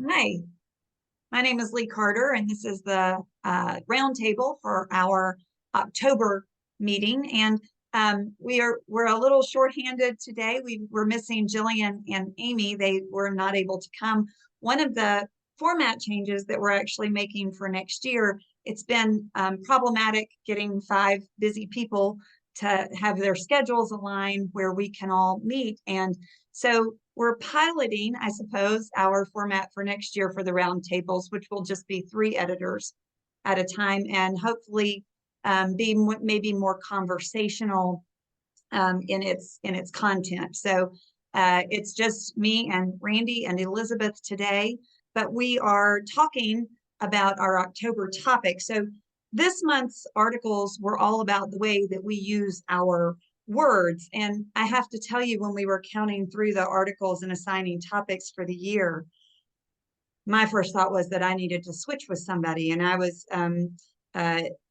Hi, my name is Lee Carter, and this is the roundtable for our October meeting. And we're a little shorthanded today. We're missing Jillian and Amy. They were not able to come. One of the format changes that we're actually making for next year, it's been problematic getting five busy people to have their schedules aligned where we can all meet. And so we're piloting, I suppose, our format for next year for the roundtables, which will just be three editors at a time, and hopefully be maybe more conversational in its content. So it's just me and Randy and Elizabeth today, but we are talking about our October topic. So this month's articles were all about the way that we use our words. And I have to tell you, when we were counting through the articles and assigning topics for the year, my first thought was that I needed to switch with somebody. And I was,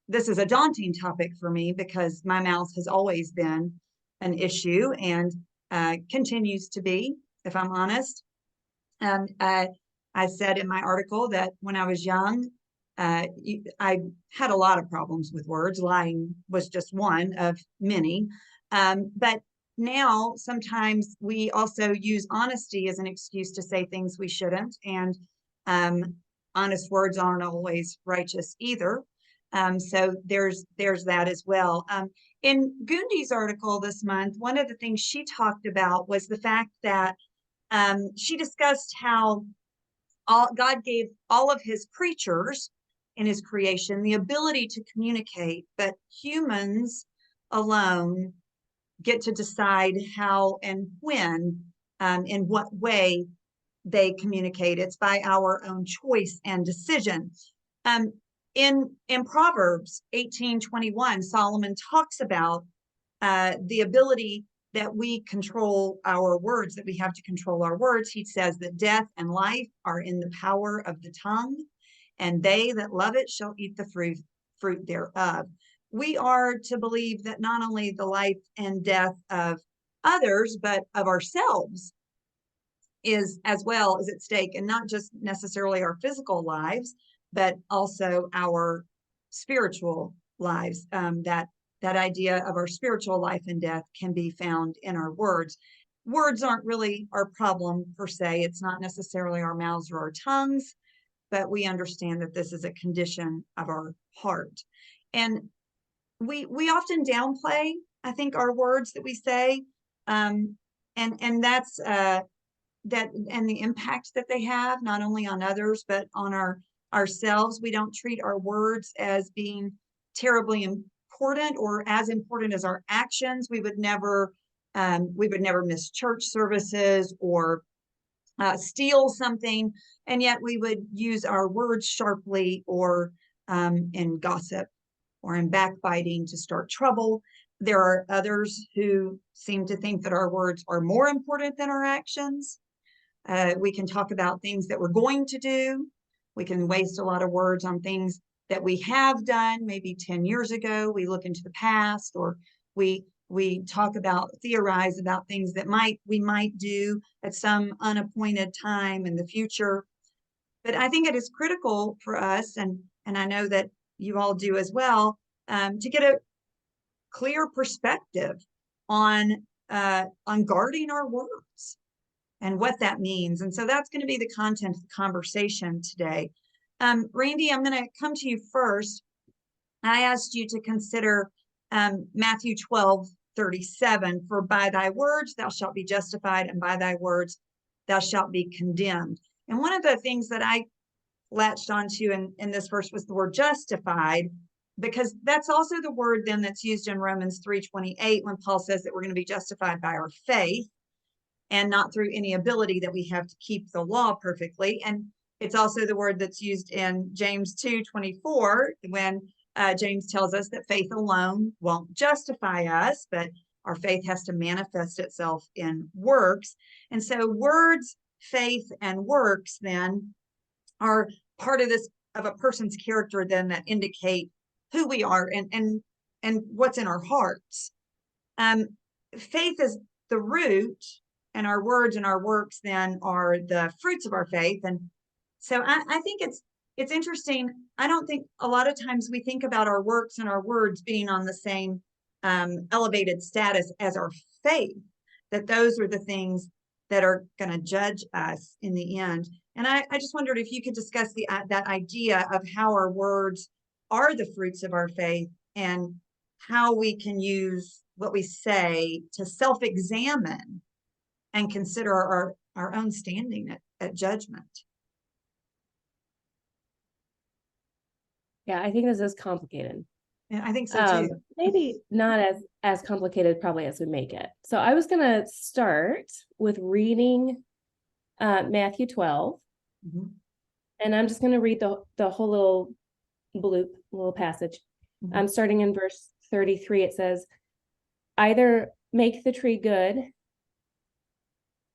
this is a daunting topic for me because my mouth has always been an issue and continues to be, if I'm honest. I said in my article that when I was young, I had a lot of problems with words. Lying was just one of many. But now sometimes we also use honesty as an excuse to say things we shouldn't. And honest words aren't always righteous either. So there's that as well. In Gundi's article this month, one of the things she talked about was the fact that she discussed how God gave all of his creatures in his creation the ability to communicate, but humans alone get to decide how and when, in what way they communicate. It's by our own choice and decision. Um, in Proverbs 18:21, Solomon talks about the ability that we control our words, that we have to control our words. He says that death and life are in the power of the tongue, and they that love it shall eat the fruit thereof. We are to believe that not only the life and death of others, but of ourselves is as well as at stake, and not just necessarily our physical lives, but also our spiritual lives. That idea of our spiritual life and death can be found in our words. Words aren't really our problem per se. It's not necessarily our mouths or our tongues, but we understand that this is a condition of our heart. And we often downplay, I think, our words that we say, and that's that and the impact that they have not only on others but on ourselves. We don't treat our words as being terribly important or as important as our actions. We would never miss church services or steal something, and yet we would use our words sharply or in gossip or in backbiting to start trouble. There are others who seem to think that our words are more important than our actions. We can talk about things that we're going to do. We can waste a lot of words on things that we have done maybe 10 years ago. We look into the past, or we theorize about things that we might do at some unappointed time in the future. But I think it is critical for us, and I know that you all do as well, to get a clear perspective on guarding our words and what that means. And so that's going to be the content of the conversation today. Randy, I'm going to come to you first. I asked you to consider Matthew 12:37, for by thy words thou shalt be justified, and by thy words thou shalt be condemned. And one of the things that I latched onto in this verse was the word justified, because that's also the word then that's used in Romans 3:28 when Paul says that we're going to be justified by our faith and not through any ability that we have to keep the law perfectly. And it's also the word that's used in James 2:24 when James tells us that faith alone won't justify us, but our faith has to manifest itself in works. And so words, faith, and works then are part of a person's character then that indicate who we are and what's in our hearts. Faith is the root, and our words and our works then are the fruits of our faith. And So I think it's interesting. I don't think a lot of times we think about our works and our words being on the same elevated status as our faith, that those are the things that are going to judge us in the end. And I just wondered if you could discuss that idea of how our words are the fruits of our faith and how we can use what we say to self-examine and consider our own standing at judgment. Yeah, I think this is complicated. Yeah, I think so too. Maybe not as complicated probably as we make it. So I was going to start with reading Matthew 12. Mm-hmm. And I'm just going to read the whole little passage. Mm-hmm. Starting in verse 33, it says, either make the tree good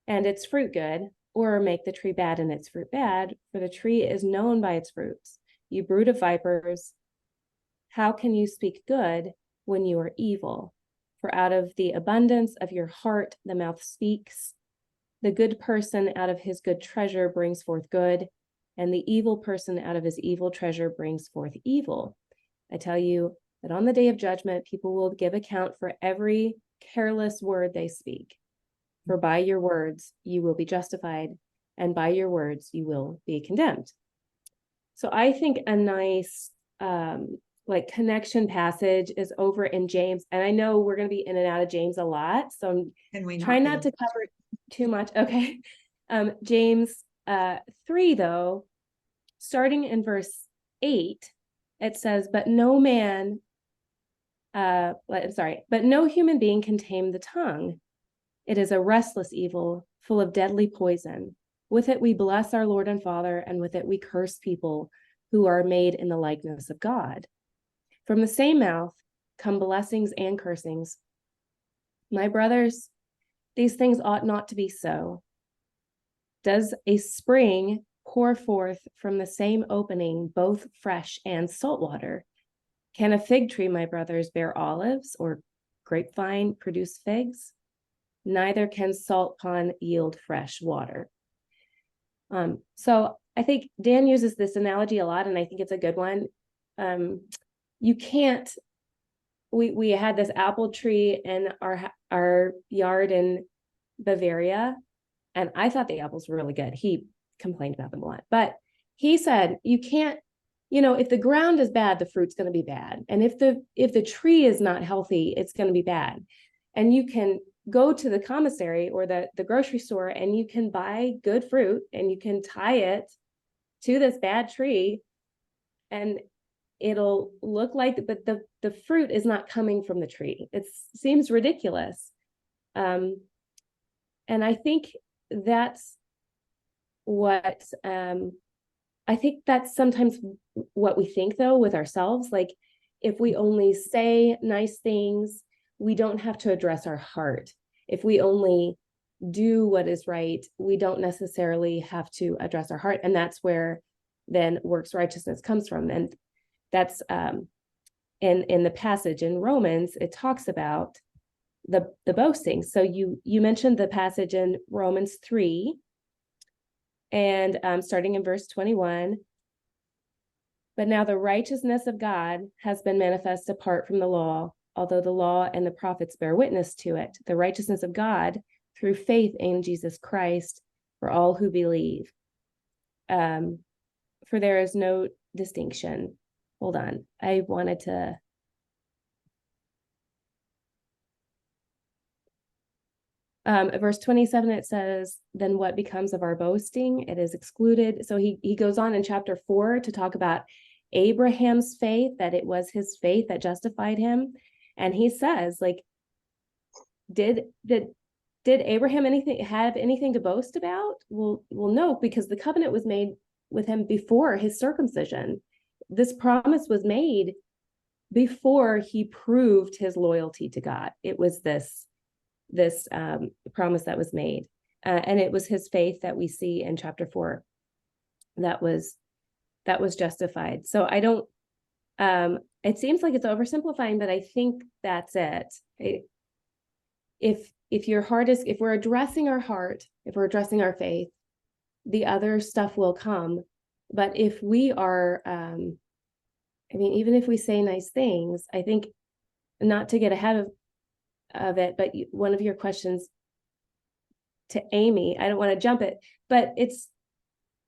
and its fruit good, or make the tree bad and its fruit bad, for the tree is known by its fruits. You brood of vipers, how can you speak good when you are evil? For out of the abundance of your heart, the mouth speaks. The good person out of his good treasure brings forth good, and the evil person out of his evil treasure brings forth evil. I tell you that on the day of judgment, people will give account for every careless word they speak. For by your words, you will be justified, and by your words, you will be condemned. So I think a nice connection passage is over in James. And I know we're going to be in and out of James a lot, so I'm trying not to cover too much. Okay. James 3, though, starting in verse 8, it says, but no human being can tame the tongue. It is a restless evil, full of deadly poison. With it we bless our Lord and Father, and with it we curse people who are made in the likeness of God. From the same mouth come blessings and cursings. My brothers, these things ought not to be so. Does a spring pour forth from the same opening both fresh and salt water? Can a fig tree, my brothers, bear olives, or grapevine produce figs? Neither can salt pond yield fresh water. So I think Dan uses this analogy a lot, and I think it's a good one. You can't, we had this apple tree in our yard in Bavaria, and I thought the apples were really good. He complained about them a lot, but he said, you can't, if the ground is bad, the fruit's going to be bad. And if the tree is not healthy, it's going to be bad. And you can go to the commissary or the grocery store and you can buy good fruit and you can tie it to this bad tree and it'll look like, but the fruit is not coming from the tree. It seems ridiculous. And I think that's what, I think that's sometimes what we think though with ourselves. Like if we only say nice things, we don't have to address our heart. If we only do what is right, we don't necessarily have to address our heart. And that's where then works righteousness comes from. And that's in the passage in Romans, it talks about the boasting. So you mentioned the passage in Romans 3, and starting in verse 21. But now the righteousness of God has been manifest apart from the law, although the law and the prophets bear witness to it, the righteousness of God through faith in Jesus Christ for all who believe. For there is no distinction. Hold on. I wanted to. Verse 27, it says, then what becomes of our boasting? It is excluded. So he goes on in chapter 4 to talk about Abraham's faith, that it was his faith that justified him. And he says, like, did Abraham have anything to boast about? Well, no, because the covenant was made with him before his circumcision. This promise was made before he proved his loyalty to God. It was this promise that was made. And it was his faith that we see in chapter 4 that was justified. So I don't, it seems like it's oversimplifying, but I think that's it. If we're addressing our heart, if we're addressing our faith, the other stuff will come But if we are, I mean, even if we say nice things, I think, not to get ahead of it, but one of your questions to Amy, I don't want to jump it, but it's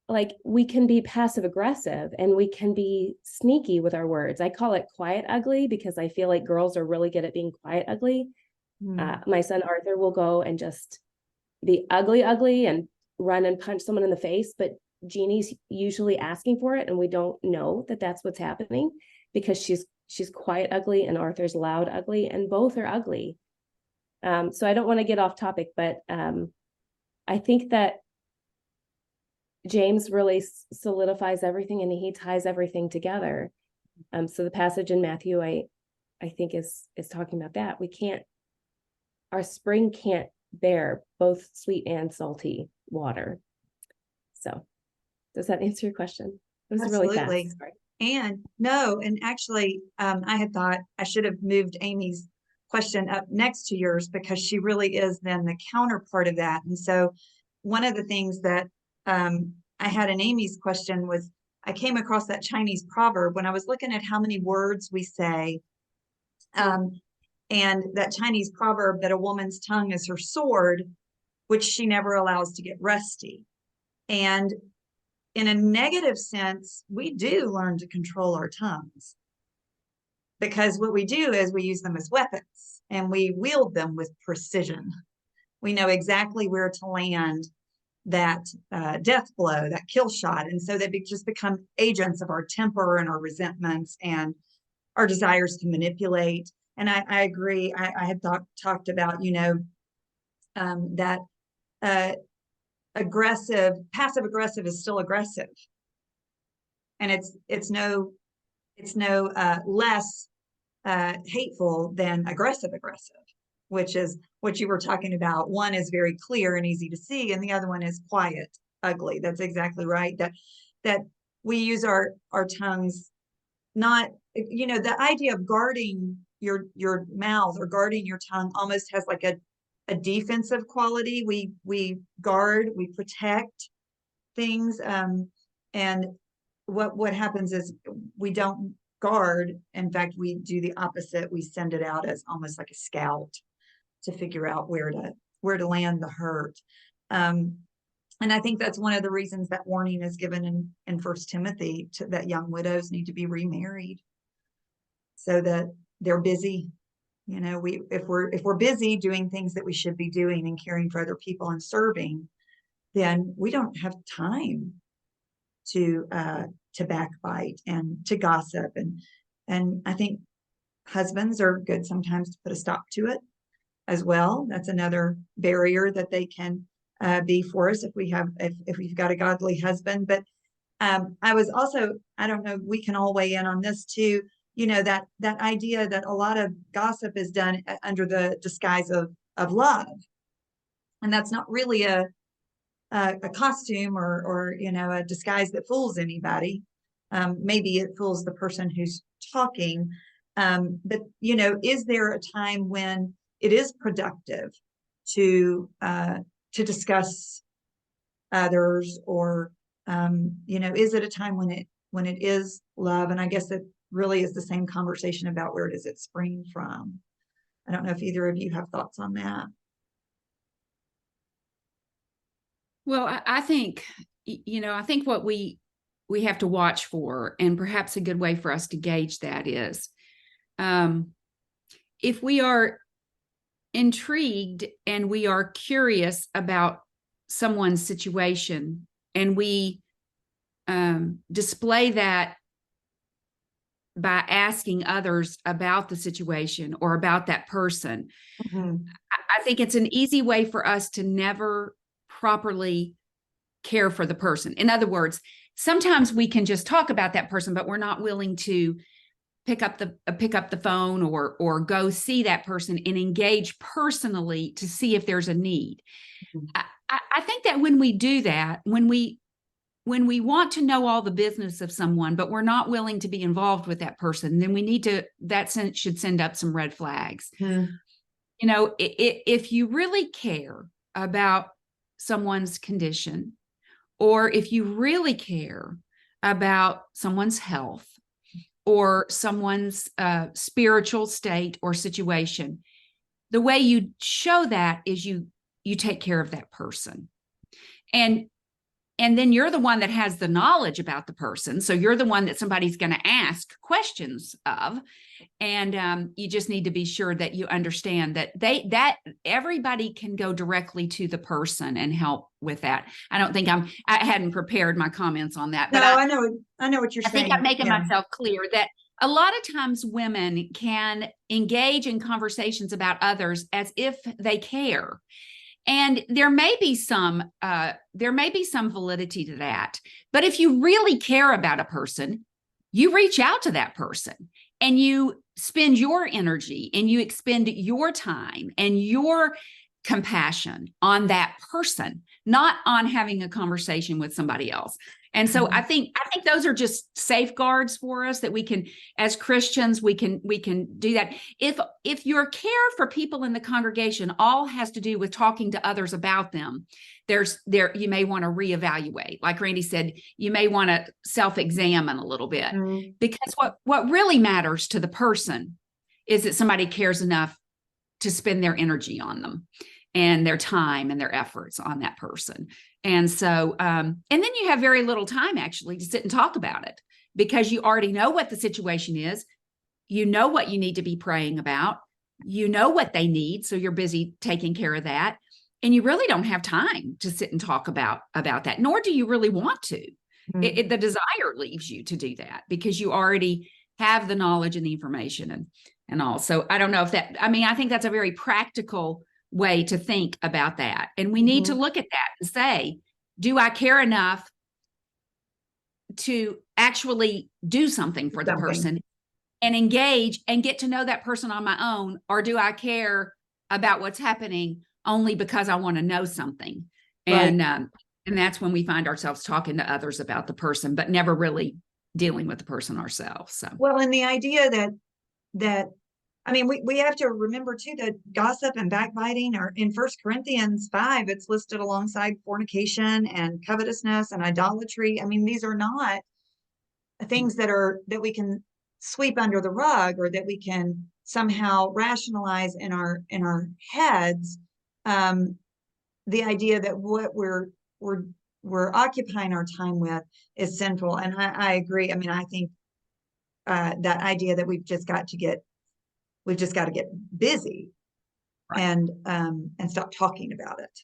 like we can be passive aggressive and we can be sneaky with our words. I call it quiet ugly because I feel like girls are really good at being quiet ugly. My son Arthur will go and just be ugly and run and punch someone in the face, but Jeannie's usually asking for it, and we don't know that that's what's happening because she's quiet ugly and Arthur's loud ugly, and both are ugly. So I don't want to get off topic, but I think that James really solidifies everything and he ties everything together. So the passage in Matthew, I think is talking about that. Our spring can't bear both sweet and salty water. So does that answer your question? It was Absolutely. really fast. Sorry. And no, and actually, I had thought I should have moved Amy's question up next to yours because she really is then the counterpart of that. And so one of the things that I had in Amy's question was I came across that Chinese proverb when I was looking at how many words we say. And that Chinese proverb that a woman's tongue is her sword, which she never allows to get rusty. And in a negative sense, we do learn to control our tongues because what we do is we use them as weapons and we wield them with precision. We know exactly where to land that death blow, that kill shot. And so they just become agents of our temper and our resentments and our desires to manipulate. And I agree. I had talked about, that passive aggressive is still aggressive. And it's no less hateful than aggressive, which is what you were talking about. One is very clear and easy to see, and the other one is quiet, ugly. That's exactly right. That we use our tongues, not, the idea of guarding your mouth or guarding your tongue almost has like a defensive quality. We guard, we protect things, and what happens is we don't guard. In fact, we do the opposite. We send it out as almost like a scout to figure out where to land the hurt. And I think that's one of the reasons that warning is given in First Timothy that young widows need to be remarried so that they're busy. If we're busy doing things that we should be doing and caring for other people and serving, then we don't have time to backbite and to gossip. And I think husbands are good sometimes to put a stop to it as well. That's another barrier that they can be for us if we've got a godly husband. But I was also, I don't know, we can all weigh in on this too. That idea that a lot of gossip is done under the disguise of love, and that's not really a costume or a disguise that fools anybody. Maybe it fools the person who's talking. But is there a time when it is productive to discuss others, or is it a time when it is love? And I guess it really is the same conversation about where does it spring from. I don't know if either of you have thoughts on that. Well, I think, I think what we have to watch for, and perhaps a good way for us to gauge that is, if we are intrigued and we are curious about someone's situation and we display that by asking others about the situation or about that person, I think it's an easy way for us to never properly care for the person. In other words, sometimes we can just talk about that person, but we're not willing to pick up the phone or go see that person and engage personally to see if there's a need. I think that when we do that, when we want to know all the business of someone, but we're not willing to be involved with that person, then that should send up some red flags. If you really care about someone's condition, or if you really care about someone's health or someone's spiritual state or situation, the way you show that is you take care of that person. And then you're the one that has the knowledge about the person. So you're the one that somebody's going to ask questions of. And you just need to be sure that you understand that everybody can go directly to the person and help with that. I don't think I hadn't prepared my comments on that. But No, I know what you're saying. I think I'm making myself clear that a lot of times women can engage in conversations about others as if they care. And there may be some validity to that. But if you really care about a person, you reach out to that person and you spend your energy and you expend your time and your compassion on that person, not on having a conversation with somebody else. And so I think those are just safeguards for us that we can, as Christians, we can do that. If your care for people in the congregation all has to do with talking to others about them, you may want to reevaluate. Like Randy said, you may want to self-examine a little bit, because what really matters to the person is that somebody cares enough to spend their energy on them and their time and their efforts on that person. And so, and then you have very little time actually to sit and talk about it, because you already know what the situation is. You know what you need to be praying about. You know what they need. So you're busy taking care of that. And you really don't have time to sit and talk about that, nor do you really want to. The desire leaves you to do that because you already have the knowledge and the information and all. So I don't know if that, I think that's a very practical way to think about that. And we need to look at that and say, do I care enough to actually do something for the person and engage and get to know that person on my own? Or do I care about what's happening only because I want to know something? And that's when we find ourselves talking to others about the person, but never really dealing with the person ourselves. So, well, and the idea that we have to remember too that gossip and backbiting are in 1 Corinthians 5, it's listed alongside fornication and covetousness and idolatry. These are not things that we can sweep under the rug or that we can somehow rationalize in our heads. The idea that what we're occupying our time with is sinful. And I agree. I think that idea that we've just got to get busy and stop talking about it.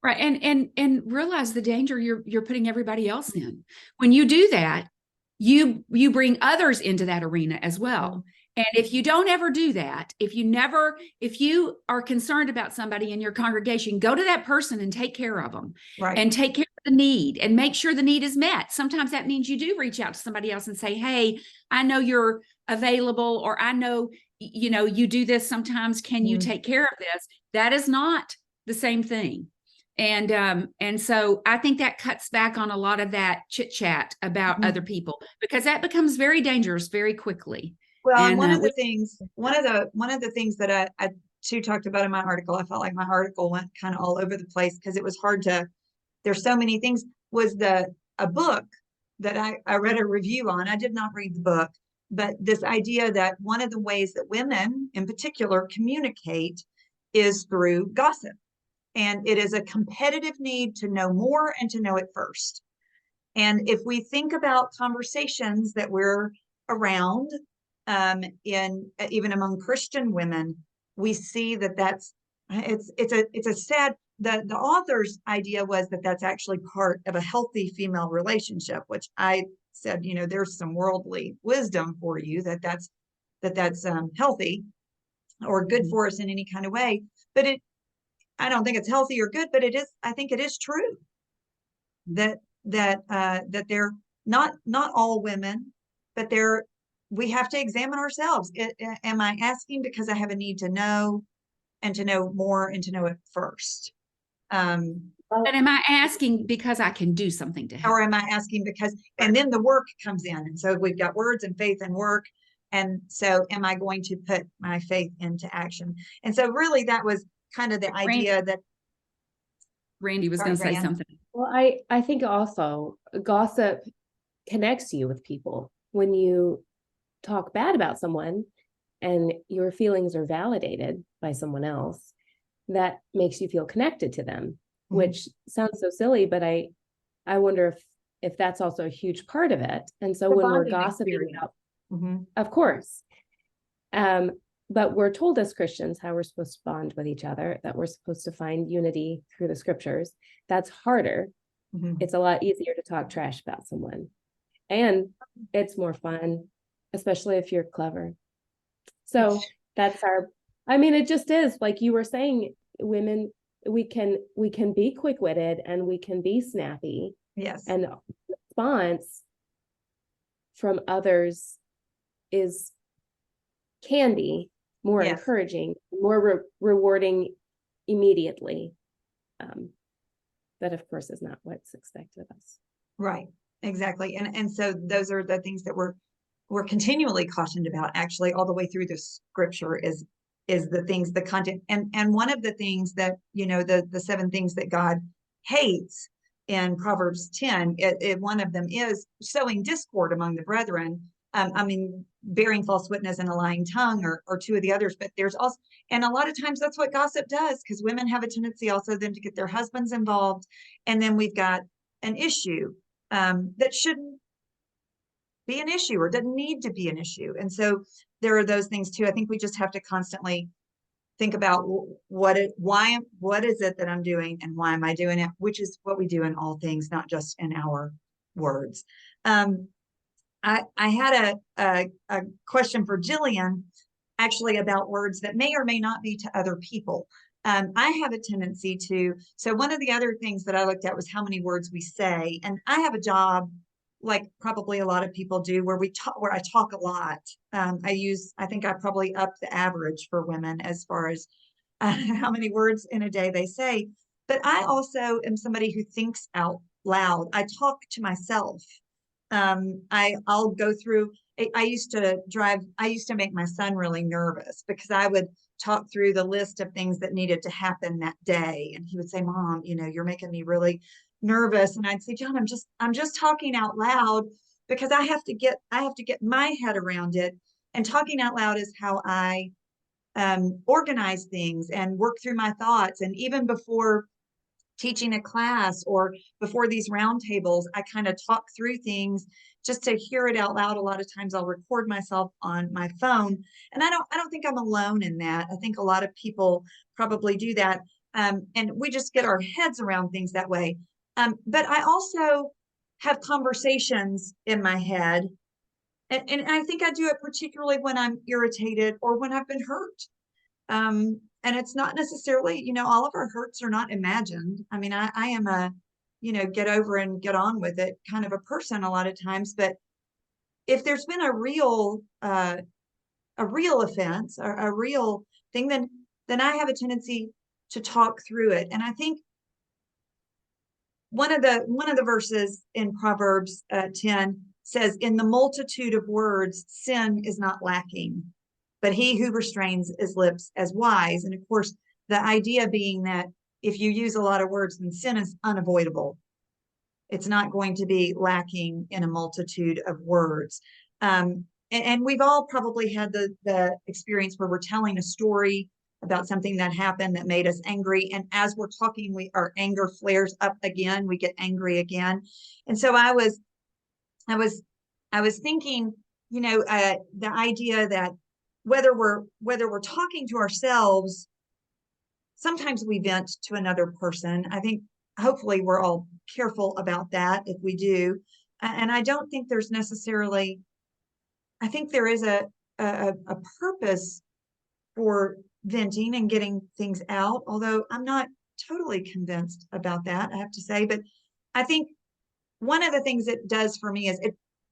Right. And realize the danger you're putting everybody else in. When you do that, you bring others into that arena as well. And if you don't ever do that, if you are concerned about somebody in your congregation, go to that person and take care of them, and take care of the need and make sure the need is met. Sometimes that means you do reach out to somebody else and say, hey, I know you're available, or I know, you do this sometimes. Can you take care of this? That is not the same thing. And so I think that cuts back on a lot of that chit chat about other people, because that becomes very dangerous very quickly. Well, and one of the things that I too talked about in my article, I felt like my article went kind of all over the place because it was hard to, there's so many things, was a book that I read a review on. I did not read the book, but this idea that one of the ways that women in particular communicate is through gossip. And it is a competitive need to know more and to know it first. And if we think about conversations that we're around, even among Christian women, we see it's a sad, the author's idea was that that's actually part of a healthy female relationship, which I said, there's some worldly wisdom for you that's healthy or good for us in any kind of way. But I don't think it's healthy or good, but I think it is true that they're not all women, but we have to examine ourselves. Am I asking because I have a need to know and to know more and to know it first? And am I asking because I can do something to help? Or am I asking and then the work comes in. And so we've got words and faith and work. And so am I going to put my faith into action? And so really that was kind of the idea that Randy was going to say something. Well, I think also gossip connects you with people. When you talk bad about someone and your feelings are validated by someone else, that makes you feel connected to them, which sounds so silly, but I wonder if that's also a huge part of it. And so The when we're bonding gossiping experience. about, of course, but we're told as Christians how we're supposed to bond with each other, that we're supposed to find unity through the scriptures. That's harder. It's a lot easier to talk trash about someone. And it's more fun, especially if you're clever. So that's I mean, it just is, like you were saying, women, we can be quick-witted and we can be snappy. Yes. And the response from others can be more encouraging, more rewarding immediately. That of course is not what's expected of us. Right. Exactly. And so those are the things that we're continually cautioned about, actually, all the way through the scripture is the things, the content. And one of the things that, the 7 things that God hates in Proverbs 10, one of them is sowing discord among the brethren. I mean, bearing false witness and a lying tongue or 2 of the others, but there's also, and a lot of times that's what gossip does, because women have a tendency also then to get their husbands involved. And then we've got an issue that shouldn't be an issue or doesn't need to be an issue. And so there are those things too. I think we just have to constantly think about what is it that I'm doing and why am I doing it, which is what we do in all things, not just in our words. I had a question for Jillian, actually, about words that may or may not be to other people. I have a tendency so one of the other things that I looked at was how many words we say. And I have a job, like probably a lot of people do, where I talk a lot. I think I probably up the average for women as far as how many words in a day they say. But I also am somebody who thinks out loud. I talk to myself. I'll go through, I used to make my son really nervous because I would talk through the list of things that needed to happen that day. And he would say, Mom, you're making me really nervous. And I'd say, John, I'm just talking out loud because I have to get my head around it. And talking out loud is how I organize things and work through my thoughts. And even before teaching a class or before these roundtables, I kind of talk through things just to hear it out loud. A lot of times I'll record myself on my phone, and I don't think I'm alone in that. I think a lot of people probably do that. And we just get our heads around things that way. But I also have conversations in my head. And I think I do it particularly when I'm irritated or when I've been hurt. And it's not necessarily, all of our hurts are not imagined. I mean, I am a, get over and get on with it kind of a person a lot of times. But if there's been a real offense or a real thing, then I have a tendency to talk through it. And I think one of the verses in Proverbs 10 says, in the multitude of words, sin is not lacking, but he who restrains his lips is wise. And of course, the idea being that if you use a lot of words, then sin is unavoidable. It's not going to be lacking in a multitude of words. And we've all probably had the experience where we're telling a story about something that happened that made us angry. And as we're talking, our anger flares up again. We get angry again. And so I was thinking, the idea that whether we're talking to ourselves, sometimes we vent to another person. I think hopefully we're all careful about that if we do. And I don't think there's necessarily, I think there is a purpose for venting and getting things out, although I'm not totally convinced about that, I have to say. But I think one of the things it does for me is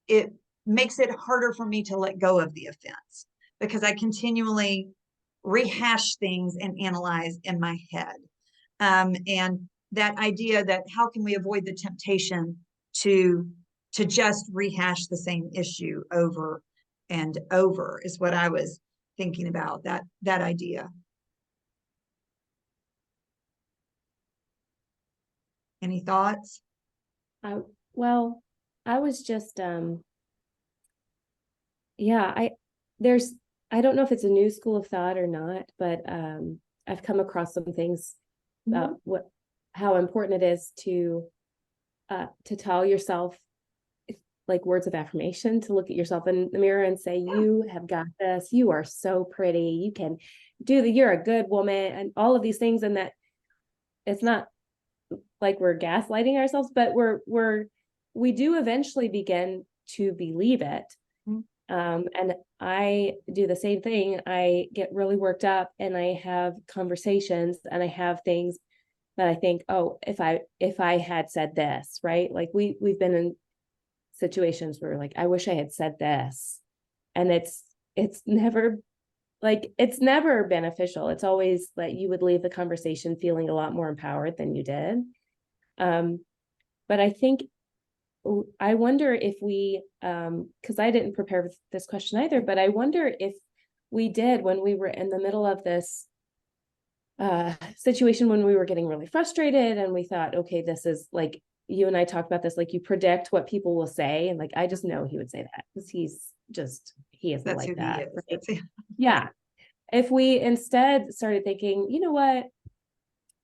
it makes it harder for me to let go of the offense, because I continually rehash things and analyze in my head. And that idea that how can we avoid the temptation to just rehash the same issue over and over is what I was thinking about, that idea. Any thoughts? Well, I was just, yeah, there's, I don't know if it's a new school of thought or not, but I've come across some things about how important it is to tell yourself like words of affirmation, to look at yourself in the mirror and say, you have got this, you are so pretty, you can do that, you're a good woman, and all of these things. And that it's not like we're gaslighting ourselves, but we do eventually begin to believe it. And I do the same thing. I get really worked up and I have conversations and I have things that I think, oh, if I had said this, right? Like we've been in situations where like, I wish I had said this. And it's never beneficial. It's always like you would leave the conversation feeling a lot more empowered than you did. But I think, I wonder if we, because I didn't prepare for this question either, but I wonder if we did, when we were in the middle of this situation, when we were getting really frustrated and we thought, okay, this is like, you and I talked about this, like you predict what people will say. And like, I just know he would say that because he isn't That's like who that. he is. Right? Yeah. If we instead started thinking, you know what,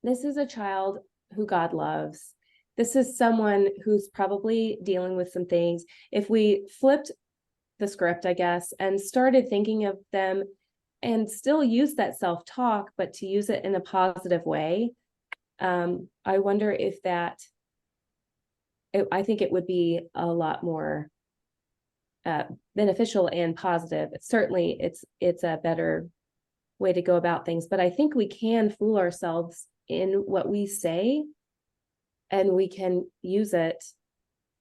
this is a child who God loves. This is someone who's probably dealing with some things. If we flipped the script, I guess, and started thinking of them and still use that self-talk, but to use it in a positive way, I wonder if I think it would be a lot more beneficial and positive. Certainly, it's a better way to go about things. But I think we can fool ourselves in what we say, and we can use it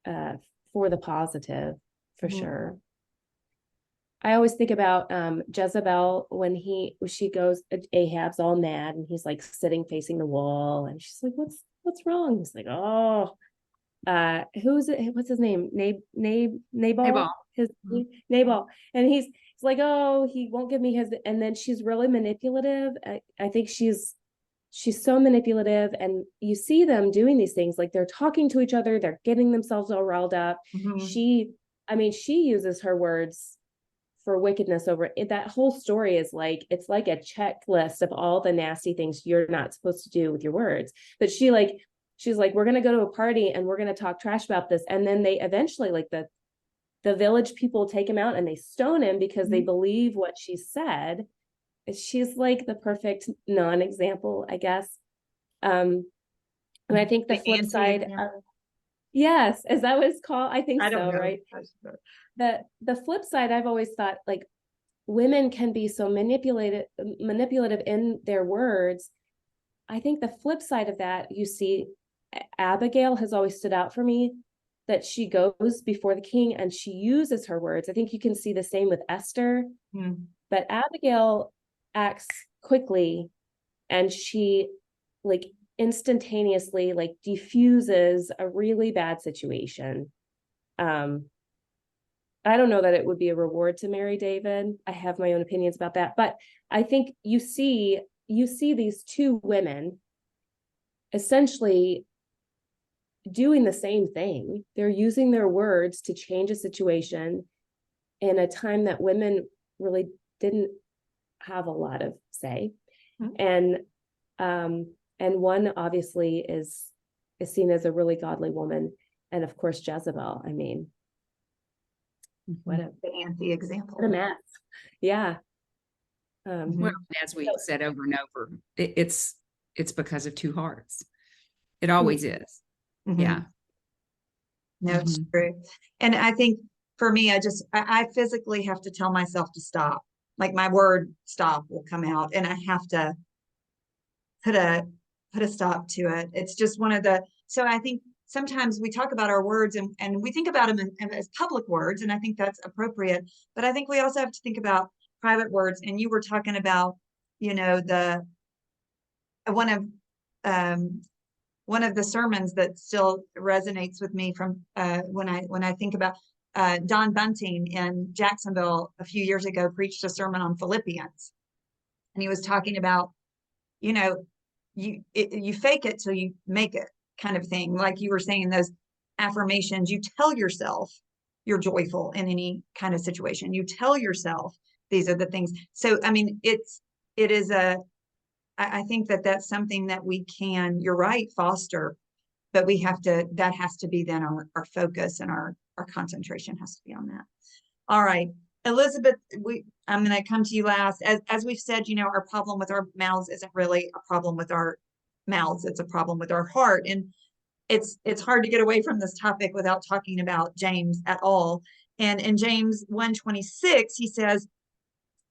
for the positive, for sure. I always think about Jezebel when she goes, Ahab's all mad and he's like sitting facing the wall and she's like, what's wrong? He's like, oh, who's it? What's his name? Nabal. His Nabal. And he's like, oh, he won't give me his. And then she's really manipulative. I think she's so manipulative, and you see them doing these things, like they're talking to each other, they're getting themselves all riled up. She uses her words for wickedness over it. That whole story is like, it's like a checklist of all the nasty things you're not supposed to do with your words. But she's like, we're going to go to a party and we're going to talk trash about this. And then they eventually, like the village people take him out and they stone him because they believe what she said. She's like the perfect non-example, I guess. And I think the flip side, yes, is that what it's called? I think so, right? The flip side, I've always thought, like, women can be so manipulative in their words. I think the flip side of that, you see, Abigail has always stood out for me, that she goes before the king and she uses her words. I think you can see the same with Esther, but Abigail acts quickly and she like instantaneously like diffuses a really bad situation. I don't know that it would be a reward to marry David. I have my own opinions about that, but I think you see these two women essentially doing the same thing. They're using their words to change a situation in a time that women really didn't have a lot of say. And one obviously is seen as a really godly woman, and of course Jezebel. I mean, what a anti-example. What a mess. Yeah. Well, as we said over and over, it's because of two hearts. It always is. Yeah. No, it's true. And I think for me, I physically have to tell myself to stop. Like my word stop will come out and I have to put a stop to it. It's just so I think sometimes we talk about our words and we think about them as public words, and I think that's appropriate. But I think we also have to think about private words. And you were talking about, one of the sermons that still resonates with me from when I think about Don Bunting in Jacksonville a few years ago preached a sermon on Philippians, and he was talking about, you fake it till you make it kind of thing. Like you were saying, affirmations. You tell yourself you're joyful in any kind of situation. You tell yourself these are the things. So, I mean, it is I think that that's something that we can, you're right, foster, but we have to, that has to be then our focus, and our concentration has to be on that. All right, Elizabeth, I'm going to come to you last. As we've said, you know, our problem with our mouths isn't really a problem with our mouths. It's a problem with our heart. And it's hard to get away from this topic without talking about James at all. And in James 1:26, he says,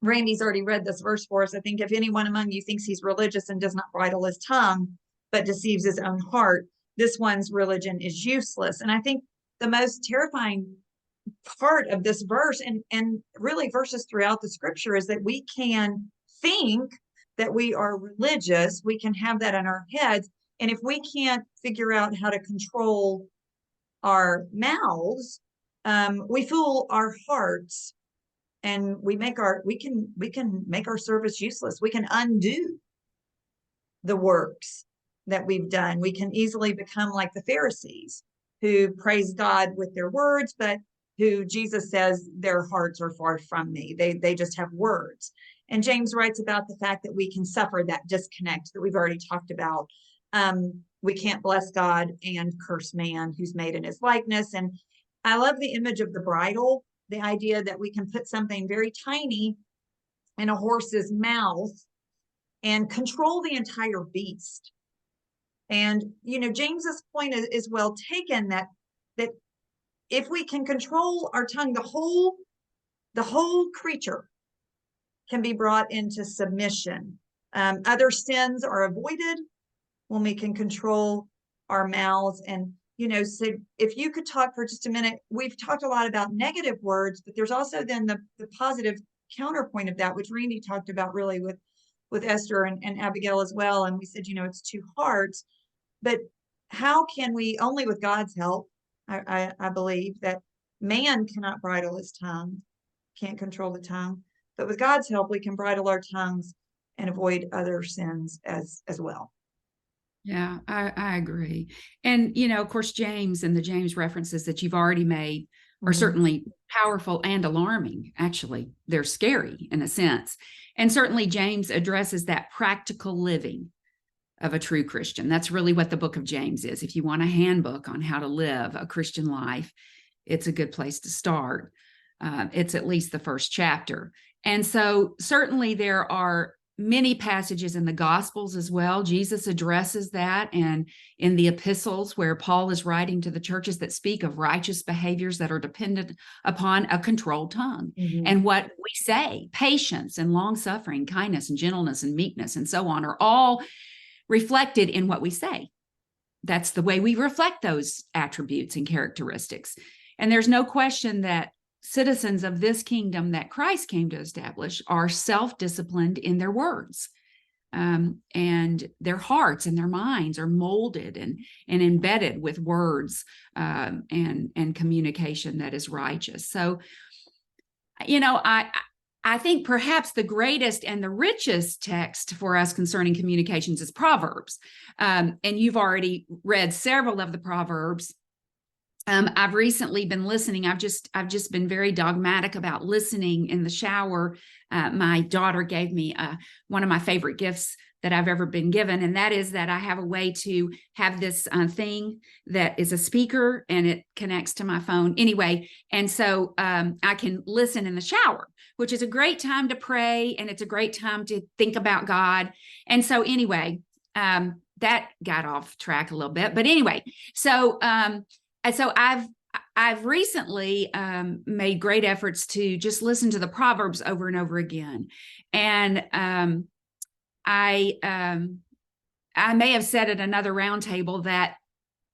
Randy's already read this verse for us. I think, if anyone among you thinks he's religious and does not bridle his tongue, but deceives his own heart, this one's religion is useless. And I think the most terrifying part of this verse, and really verses throughout the scripture, is that we can think that we are religious. We can have that in our heads. And if we can't figure out how to control our mouths, we fool our hearts, and we can make our service useless. We can undo the works that we've done. We can easily become like the Pharisees, who praise God with their words, but who Jesus says their hearts are far from me. They just have words. And James writes about the fact that we can suffer that disconnect that we've already talked about. We can't bless God and curse man who's made in his likeness. And I love the image of the bridle, the idea that we can put something very tiny in a horse's mouth and control the entire beast. And, you know, James's point is well taken, that if we can control our tongue, the whole creature can be brought into submission. Other sins are avoided when we can control our mouths. And, you know, so if you could talk for just a minute, we've talked a lot about negative words, but there's also then the positive counterpoint of that, which Randy talked about really with Esther and Abigail as well. And we said, you know, it's two hearts, but how can we, only with God's help, I believe that man cannot bridle his tongue, can't control the tongue, but with God's help, we can bridle our tongues and avoid other sins as well. Yeah, I agree. And, you know, of course, James and the James references that you've already made are certainly powerful and alarming. Actually, they're scary in a sense. And certainly James addresses that practical living of a true Christian. That's really what the book of James is. If you want a handbook on how to live a Christian life, it's a good place to start. It's at least the first chapter. And so certainly there are many passages in the Gospels as well. Jesus addresses that, and in the epistles where Paul is writing to the churches that speak of righteous behaviors that are dependent upon a controlled tongue. And what we say, patience and long suffering, kindness and gentleness and meekness and so on, are all reflected in what we say. That's the way we reflect those attributes and characteristics. And there's no question that citizens of this kingdom that Christ came to establish are self-disciplined in their words, and their hearts and their minds are molded and embedded with words and communication that is righteous. So, you know, I think perhaps the greatest and the richest text for us concerning communications is Proverbs. And you've already read several of the Proverbs. I've recently been listening. I've just been very dogmatic about listening in the shower. My daughter gave me one of my favorite gifts that I've ever been given, and that is that I have a way to have this thing that is a speaker, and it connects to my phone anyway. And so I can listen in the shower, which is a great time to pray, and it's a great time to think about God. And so anyway, that got off track a little bit, but anyway, so I've recently made great efforts to just listen to the Proverbs over and over again. And I may have said at another roundtable that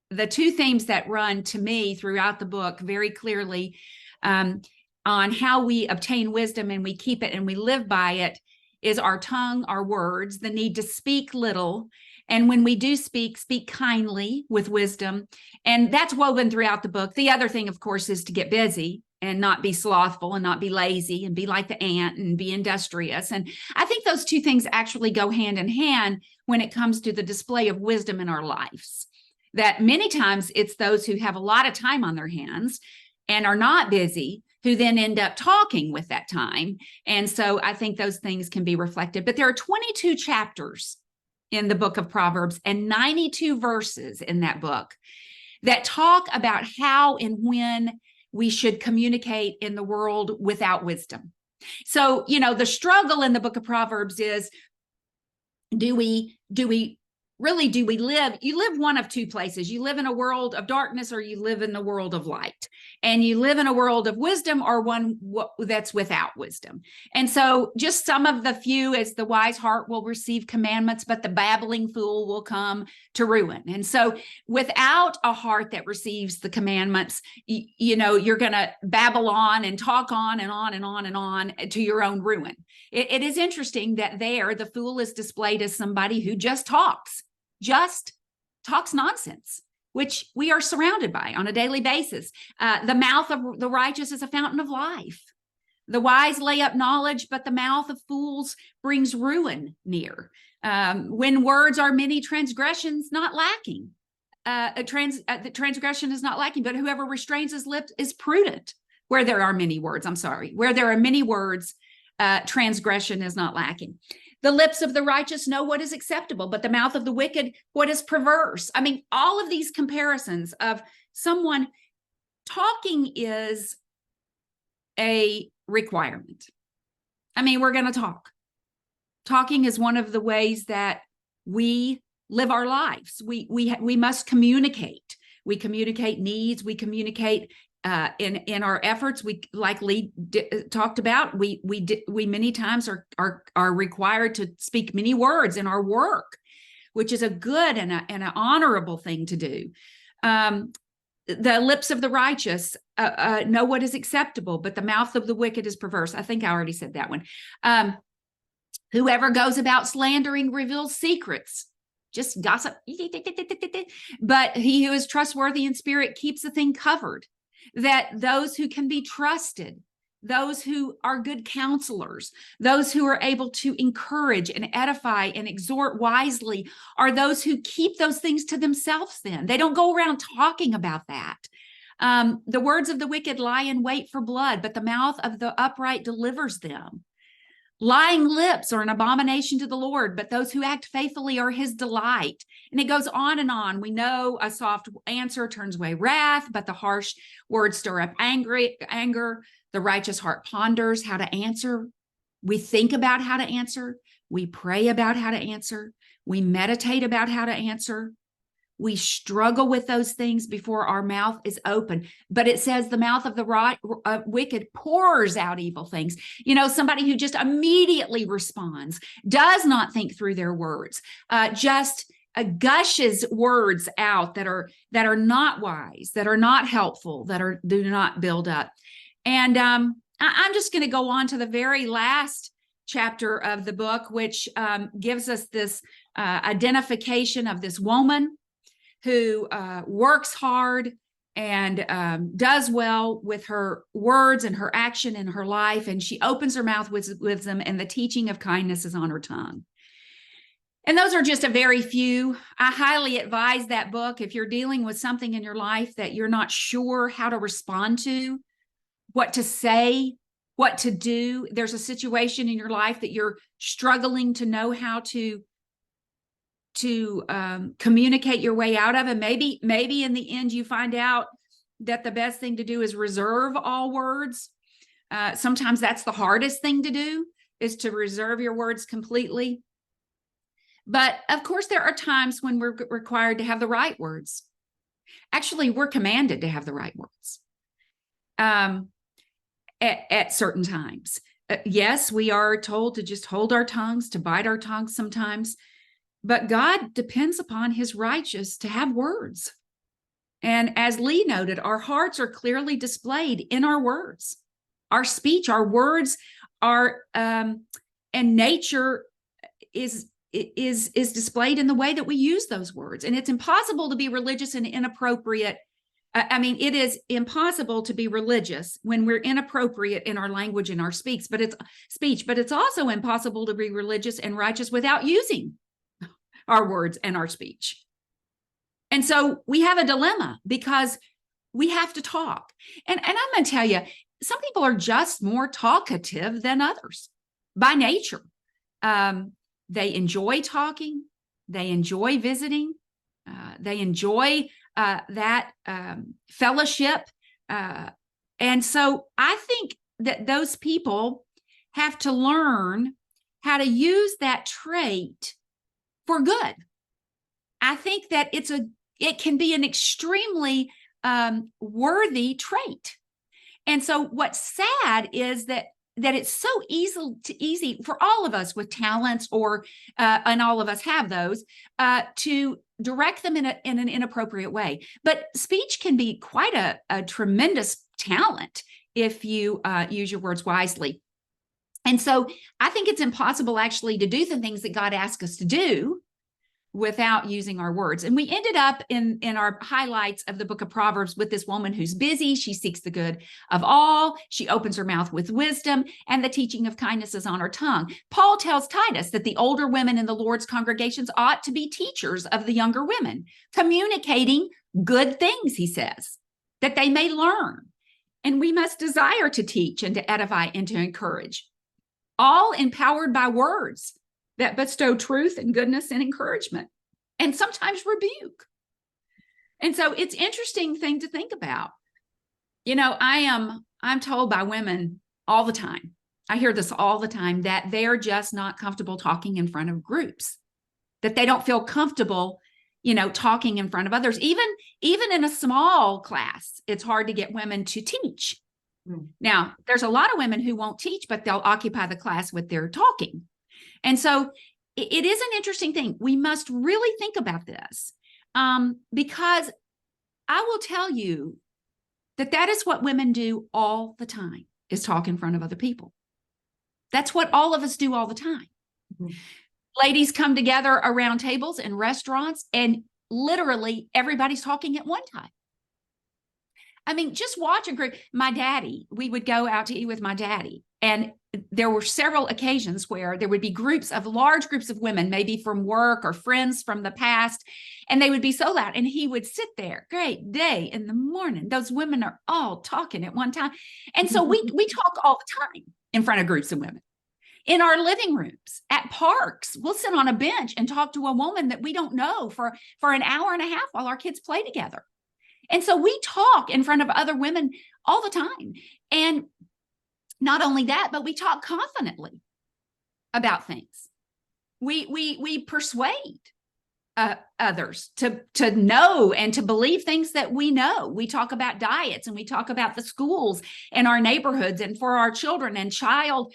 the two themes that run to me throughout the book very clearly on how we obtain wisdom and we keep it and we live by it is our tongue, our words, the need to speak little. And when we do speak kindly with wisdom. And that's woven throughout the book. The other thing, of course, is to get busy and not be slothful and not be lazy and be like the ant and be industrious. And I think those two things actually go hand in hand when it comes to the display of wisdom in our lives. that many times it's those who have a lot of time on their hands and are not busy who then end up talking with that time. And so I think those things can be reflected. But there are 22 chapters in the book of Proverbs and 92 verses in that book that talk about how and when we should communicate in the world without wisdom. So, the struggle in the book of Proverbs is, do we live? You live one of two places. You live in a world of darkness, or you live in the world of light. And you live in a world of wisdom, or one that's without wisdom. And so just some of the few is, the wise heart will receive commandments, but the babbling fool will come to ruin. And so without a heart that receives the commandments, you're going to babble on and talk on and on and on and on to your own ruin. It is interesting that there the fool is displayed as somebody who just talks nonsense, which we are surrounded by on a daily basis. The mouth of the righteous is a fountain of life. The wise lay up knowledge, but the mouth of fools brings ruin near. When words are many, transgressions not lacking. The transgression is not lacking, but whoever restrains his lips is prudent. Where there are many words, transgression is not lacking. The lips of the righteous know what is acceptable, but the mouth of the wicked, what is perverse. I mean, all of these comparisons of someone talking is a requirement. I mean, we're going to talk. Talking is one of the ways that we live our lives. We must communicate. We communicate needs. We communicate in our efforts. We, like Lee talked about, we many times are required to speak many words in our work, which is a good and an honorable thing to do. The lips of the righteous know what is acceptable, but the mouth of the wicked is perverse. I think I already said that one. Whoever goes about slandering reveals secrets. Just gossip. But he who is trustworthy in spirit keeps the thing covered. That those who can be trusted, those who are good counselors, those who are able to encourage and edify and exhort wisely, are those who keep those things to themselves then. They don't go around talking about that. The words of the wicked lie in wait for blood, but the mouth of the upright delivers them. Lying lips are an abomination to the Lord, but those who act faithfully are his delight. And it goes on and on. We know a soft answer turns away wrath, but the harsh words stir up anger. The righteous heart ponders how to answer. We think about how to answer. We pray about how to answer. We meditate about how to answer. We struggle with those things before our mouth is open. But it says the mouth of the wicked pours out evil things. Somebody who just immediately responds, does not think through their words, just gushes words out that are not wise, that are not helpful, that do not build up. And I'm just going to go on to the very last chapter of the book, which gives us this identification of this woman who works hard and does well with her words and her action in her life. And she opens her mouth with wisdom, and the teaching of kindness is on her tongue. And those are just a very few. I highly advise that book if you're dealing with something in your life that you're not sure how to respond to, what to say, what to do. There's a situation in your life that you're struggling to know how to communicate your way out of. And maybe in the end, you find out that the best thing to do is reserve all words. Sometimes that's the hardest thing to do, is to reserve your words completely. But of course, there are times when we're required to have the right words. Actually, we're commanded to have the right words at certain times. Yes, we are told to just hold our tongues, to bite our tongues sometimes. But God depends upon his righteous to have words. And as Lee noted, our hearts are clearly displayed in our words. Our speech, our words are, and nature is displayed in the way that we use those words. And it's impossible to be religious and inappropriate. It is impossible to be religious when we're inappropriate in our language and our speech, but it's also impossible to be religious and righteous without using our words and our speech. And so we have a dilemma because we have to talk. And I'm going to tell you, some people are just more talkative than others by nature. They enjoy talking. They enjoy visiting. They enjoy that fellowship. And so I think that those people have to learn how to use that trait for good. I think that it can be an extremely worthy trait. And so what's sad is that it's so easy for all of us with talents, or and all of us have those, to direct them in an inappropriate way. But speech can be quite a tremendous talent if you use your words wisely. And so I think it's impossible actually to do the things that God asked us to do without using our words. And we ended up in our highlights of the book of Proverbs with this woman who's busy. She seeks the good of all. She opens her mouth with wisdom, and the teaching of kindness is on her tongue. Paul tells Titus that the older women in the Lord's congregations ought to be teachers of the younger women, communicating good things, he says, that they may learn. And we must desire to teach and to edify and to encourage, all empowered by words that bestow truth and goodness and encouragement, and sometimes rebuke. And so it's an interesting thing to think about. You know, I'm told by women all the time, I hear this all the time, that they're just not comfortable talking in front of groups, that they don't feel comfortable, you know, talking in front of others. Even in a small class, it's hard to get women to teach. Now, there's a lot of women who won't teach, but they'll occupy the class with their talking. And so it is an interesting thing. We must really think about this, because I will tell you that is what women do all the time, is talk in front of other people. That's what all of us do all the time. Mm-hmm. Ladies come together around tables in restaurants, and literally everybody's talking at one time. I mean, just watch a group. My daddy, we would go out to eat with my daddy, and there were several occasions where there would be large groups of women, maybe from work or friends from the past, and they would be so loud. And he would sit there, great day in the morning. Those women are all talking at one time. And so we talk all the time in front of groups of women. In our living rooms, at parks, we'll sit on a bench and talk to a woman that we don't know for an hour and a half while our kids play together. And so we talk in front of other women all the time. And not only that, but we talk confidently about things. We persuade others to know and to believe things that we know. We talk about diets, and we talk about the schools in our neighborhoods and for our children, and child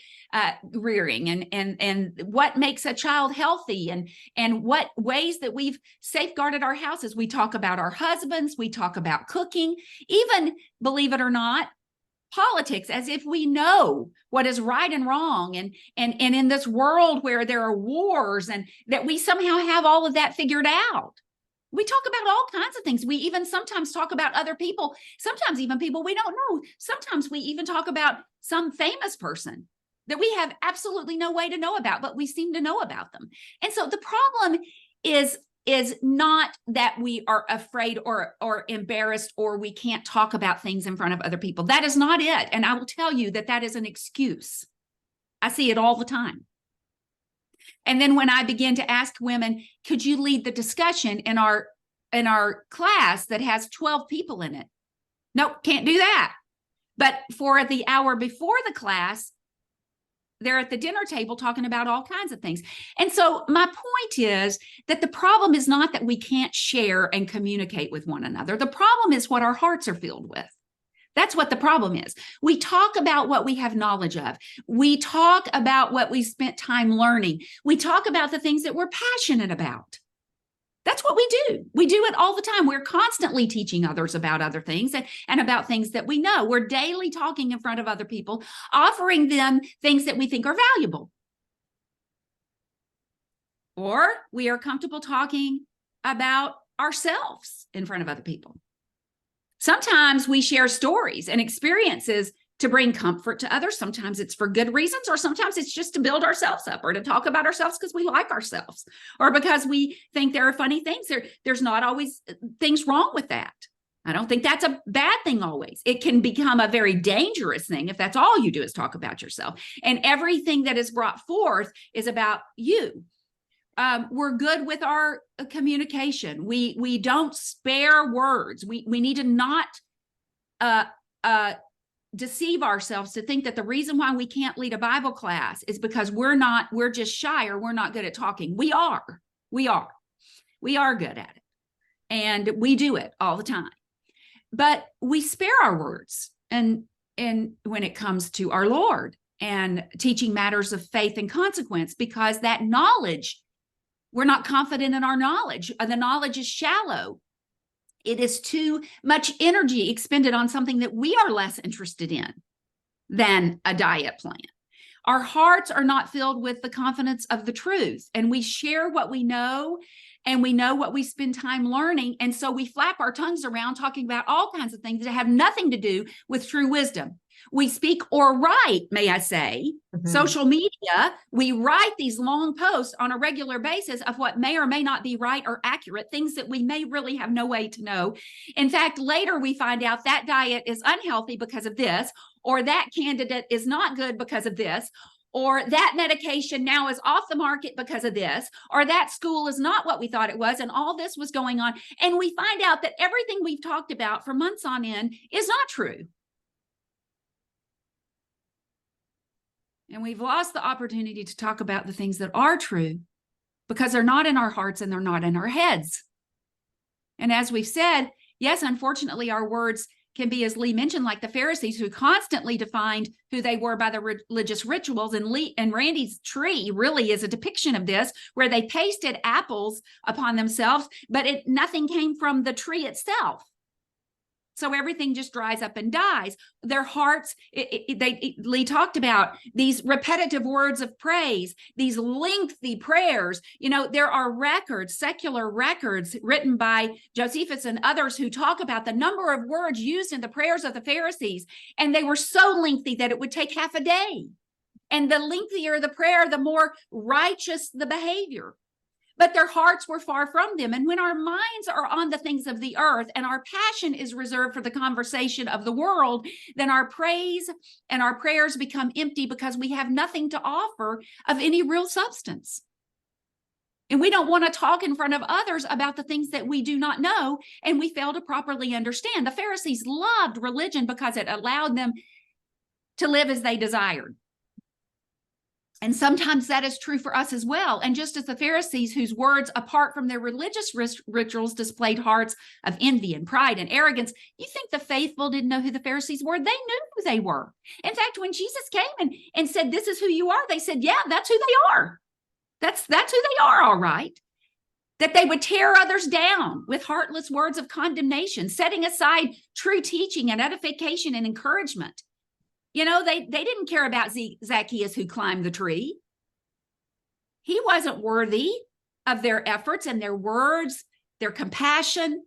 rearing, and what makes a child healthy, and what ways that we've safeguarded our houses. We talk about our husbands. We talk about cooking, even, believe it or not, politics, as if we know what is right and wrong, and in this world where there are wars, and that we somehow have all of that figured out. We talk about all kinds of things. We even sometimes talk about other people, sometimes even people we don't know. Sometimes we even talk about some famous person that we have absolutely no way to know about, but we seem to know about them. And so the problem is not that we are afraid or embarrassed, or we can't talk about things in front of other people. That is not it. And I will tell you that is an excuse. I see it all the time. And then when I begin to ask women, could you lead the discussion in our class that has 12 people in it? Nope, can't do that. But for the hour before the class, they're at the dinner table talking about all kinds of things. And so my point is that the problem is not that we can't share and communicate with one another. The problem is what our hearts are filled with. That's what the problem is. We talk about what we have knowledge of. We talk about what we spent time learning. We talk about the things that we're passionate about. That's what we do. We do it all the time. We're constantly teaching others about other things and about things that we know. We're daily talking in front of other people, offering them things that we think are valuable. Or we are comfortable talking about ourselves in front of other people. Sometimes we share stories and experiences to bring comfort to others. Sometimes it's for good reasons, or sometimes it's just to build ourselves up or to talk about ourselves because we like ourselves or because we think there are funny things. There's not always things wrong with that. I don't think that's a bad thing always. It can become a very dangerous thing if that's all you do is talk about yourself. And everything that is brought forth is about you. We're good with our communication. We don't spare words. We need to not deceive ourselves to think that the reason why we can't lead a Bible class is because we're just shy or we're not good at talking. We are good at it, and we do it all the time, but we spare our words. And when it comes to our Lord and teaching matters of faith and consequence, because that knowledge, we're not confident in our knowledge. The knowledge is shallow. It is too much energy expended on something that we are less interested in than a diet plan. Our hearts are not filled with the confidence of the truth, and we share what we know, and we know what we spend time learning. And so we flap our tongues around talking about all kinds of things that have nothing to do with true wisdom. We speak or write, may I say, social media. We write these long posts on a regular basis of what may or may not be right or accurate, things that we may really have no way to know. In fact, later we find out that diet is unhealthy because of this, or that candidate is not good because of this, or that medication now is off the market because of this, or that school is not what we thought it was, and all this was going on. And we find out that everything we've talked about for months on end is not true. And we've lost the opportunity to talk about the things that are true because they're not in our hearts and they're not in our heads. And as we've said, yes, unfortunately, our words can be, as Lee mentioned, like the Pharisees, who constantly defined who they were by the religious rituals. And Randy's tree really is a depiction of this, where they pasted apples upon themselves, but nothing came from the tree itself. So everything just dries up and dies. Their hearts, Lee talked about these repetitive words of praise, these lengthy prayers. You know, there are records, secular records written by Josephus and others who talk about the number of words used in the prayers of the Pharisees. And they were so lengthy that it would take half a day. And the lengthier the prayer, the more righteous the behavior. But their hearts were far from them. And when our minds are on the things of the earth and our passion is reserved for the conversation of the world, then our praise and our prayers become empty because we have nothing to offer of any real substance. And we don't want to talk in front of others about the things that we do not know and we fail to properly understand. The Pharisees loved religion because it allowed them to live as they desired. And sometimes that is true for us as well. And just as the Pharisees, whose words, apart from their religious rituals, displayed hearts of envy and pride and arrogance, you think the faithful didn't know who the Pharisees were? They knew who they were. In fact, when Jesus came and said, "This is who you are," they said, "Yeah, that's who they are. That's who they are, all right." That they would tear others down with heartless words of condemnation, setting aside true teaching and edification and encouragement. You know, they didn't care about Zacchaeus who climbed the tree. He wasn't worthy of their efforts and their words, their compassion.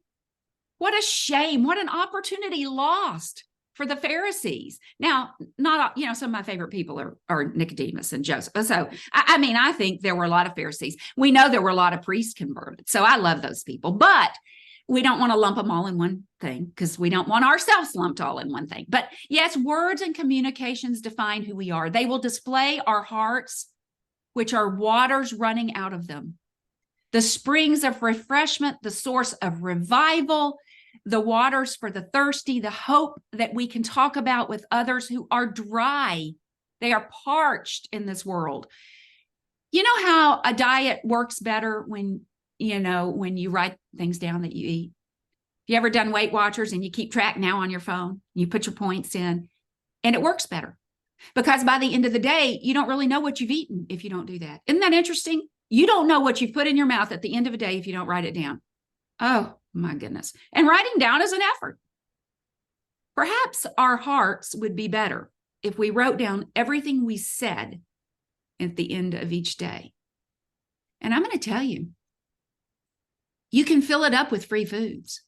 What a shame. What an opportunity lost for the Pharisees. Now, not, some of my favorite people are Nicodemus and Joseph. So, I mean, I think there were a lot of Pharisees. We know there were a lot of priests converted. So I love those people. But we don't want to lump them all in one thing because we don't want ourselves lumped all in one thing. But yes, words and communications define who we are. They will display our hearts, which are waters running out of them. The springs of refreshment, the source of revival, the waters for the thirsty, the hope that we can talk about with others who are dry. They are parched in this world. You know how a diet works better when you write things down that you eat? Have you ever done Weight Watchers and you keep track now on your phone? You put your points in and it works better because by the end of the day, you don't really know what you've eaten if you don't do that. Isn't that interesting? You don't know what you've put in your mouth at the end of a day if you don't write it down. Oh my goodness. And writing down is an effort. Perhaps our hearts would be better if we wrote down everything we said at the end of each day. And I'm going to tell you, you can fill it up with free foods.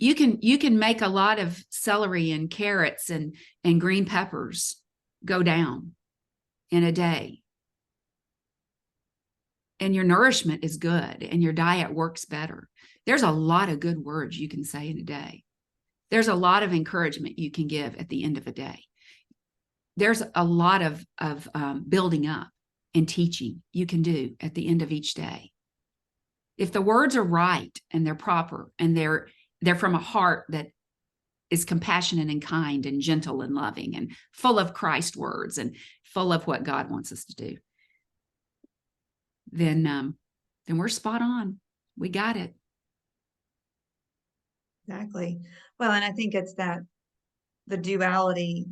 You can make a lot of celery and carrots and green peppers go down in a day. And your nourishment is good and your diet works better. There's a lot of good words you can say in a day. There's a lot of encouragement you can give at the end of a day. There's a lot of building up and teaching you can do at the end of each day. If the words are right and they're proper and they're from a heart that is compassionate and kind and gentle and loving and full of Christ words and full of what God wants us to do, then we're spot on. We got it. Exactly. Well, and I think it's that the duality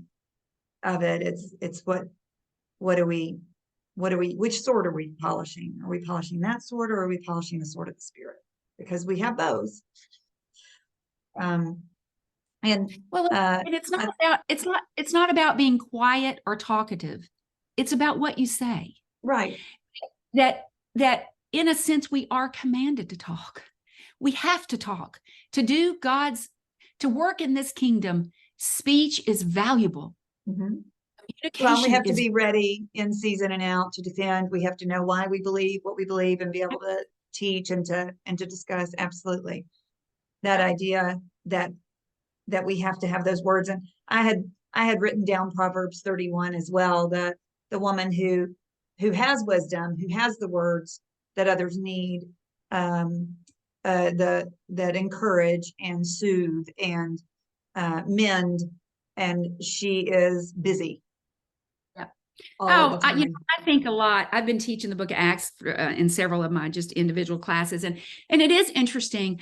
of it. It's which sword are we polishing? Are we polishing that sword, or are we polishing the sword of the Spirit? Because we have both. And it's not about being quiet or talkative. It's about what you say. Right. That in a sense we are commanded to talk. We have to talk to work in this kingdom. Speech is valuable. Mm-hmm. Well, we have to be ready in season and out to defend. We have to know why we believe what we believe and be able to teach and to discuss. Absolutely. That idea that we have to have those words. And I had written down Proverbs 31 as well, the woman who has wisdom, who has the words that others need, that encourage and soothe and mend, and she is busy. I think a lot. I've been teaching the book of Acts in several of my just individual classes. And it is interesting.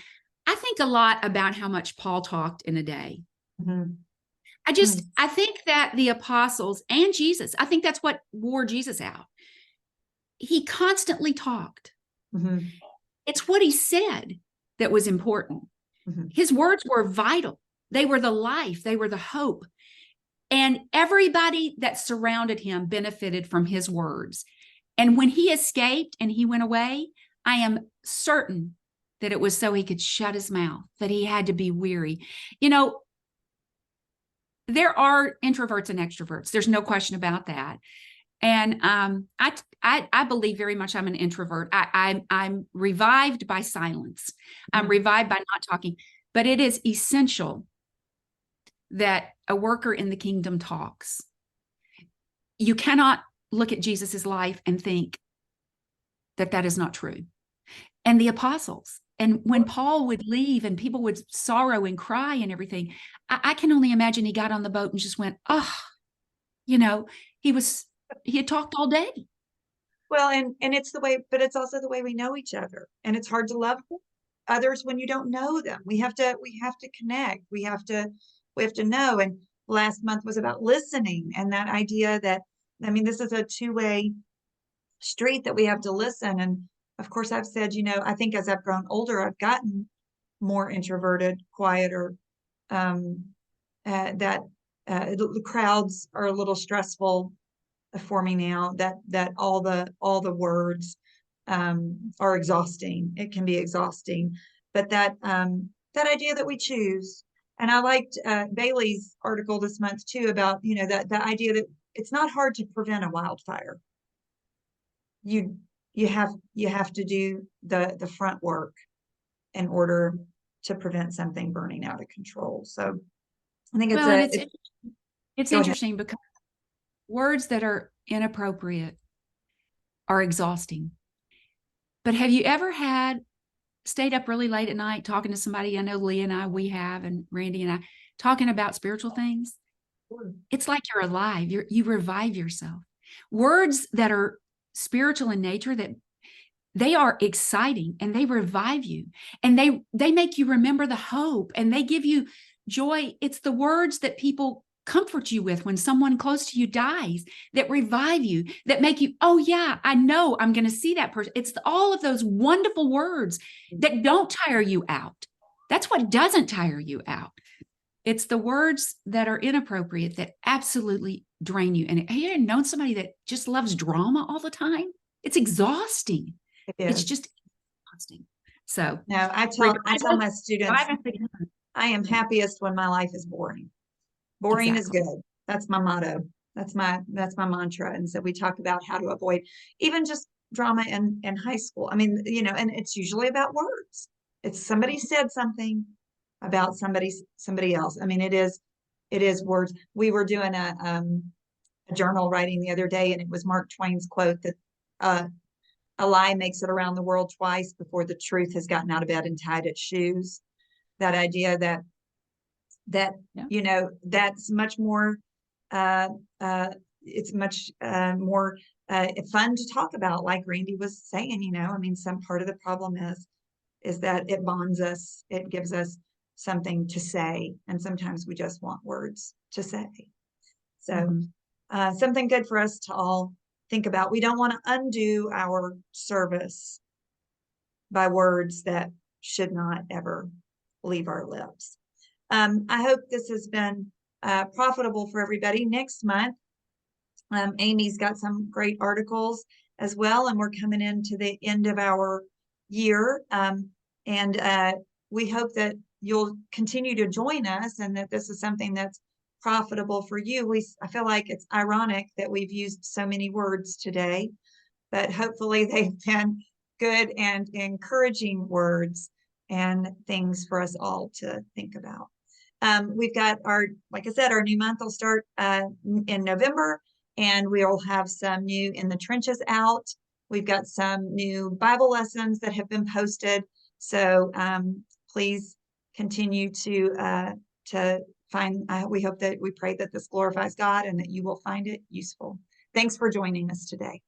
I think a lot about how much Paul talked in a day. Mm-hmm. I think that the apostles and Jesus, I think that's what wore Jesus out. He constantly talked. Mm-hmm. It's what he said that was important. Mm-hmm. His words were vital. They were the life. They were the hope. And everybody that surrounded him benefited from his words. And when he escaped and he went away, I am certain that it was so he could shut his mouth, that he had to be weary. You know, there are introverts and extroverts. There's no question about that. And I believe very much I'm an introvert. I'm revived by silence. I'm revived by not talking. But it is essential that a worker in the kingdom talks. You cannot look at Jesus's life and think that is not true. And the apostles, and when Paul would leave and people would sorrow and cry and everything, I can only imagine he got on the boat and just went, he had talked all day. Well, and it's the way, but it's also the way we know each other. And it's hard to love others when you don't know them. We have to connect. We have to know. And last month was about listening, and that idea that, I mean, this is a two-way street that we have to listen. And of course, I've said, I think as I've grown older, I've gotten more introverted, quieter, the crowds are a little stressful for me now, that all the words are exhausting. It can be exhausting, but that idea that we choose. And I liked Bailey's article this month too about, that the idea that it's not hard to prevent a wildfire. You have to do the front work in order to prevent something burning out of control. So I think it's interesting because words that are inappropriate are exhausting. But have you ever stayed up really late at night talking to somebody? I know Leah and I, we have, and Randy and I, talking about spiritual things. It's like you're alive. You revive yourself. Words that are spiritual in nature, that they are exciting and they revive you, and they make you remember the hope, and they give you joy. It's the words that people comfort you with when someone close to you dies, that revive you, that make you, oh yeah, I know I'm going to see that person. It's all of those wonderful words that don't tire you out. That's what doesn't tire you out. It's the words that are inappropriate that absolutely drain you. And have you ever known somebody that just loves drama all the time? It's exhausting. It's just exhausting. So no, I tell my students, I am happiest when my life is boring. Boring Exactly. is good. That's my motto. That's my mantra. And so we talk about how to avoid even just drama in high school. I mean, you know, and it's usually about words. It's somebody said something about somebody else. I mean, it is words. We were doing a journal writing the other day, and it was Mark Twain's quote that a lie makes it around the world twice before the truth has gotten out of bed and tied its shoes. That idea that Yeah. you know, that's much more uh, it's much more fun to talk about, like Randy was saying. You know, I mean, some part of the problem is that it bonds us, it gives us something to say, and sometimes we just want words to say. So something good for us to all think about. We don't want to undo our service by words that should not ever leave our lips. I hope this has been profitable for everybody. Next month, Amy's got some great articles as well, and we're coming into the end of our year. And we hope that you'll continue to join us and that this is something that's profitable for you. I feel like it's ironic that we've used so many words today, but hopefully they've been good and encouraging words and things for us all to think about. We've got like I said, our new month will start in November, and we'll have some new In the Trenches out. We've got some new Bible lessons that have been posted. So please continue to find, we pray that this glorifies God and that you will find it useful. Thanks for joining us today.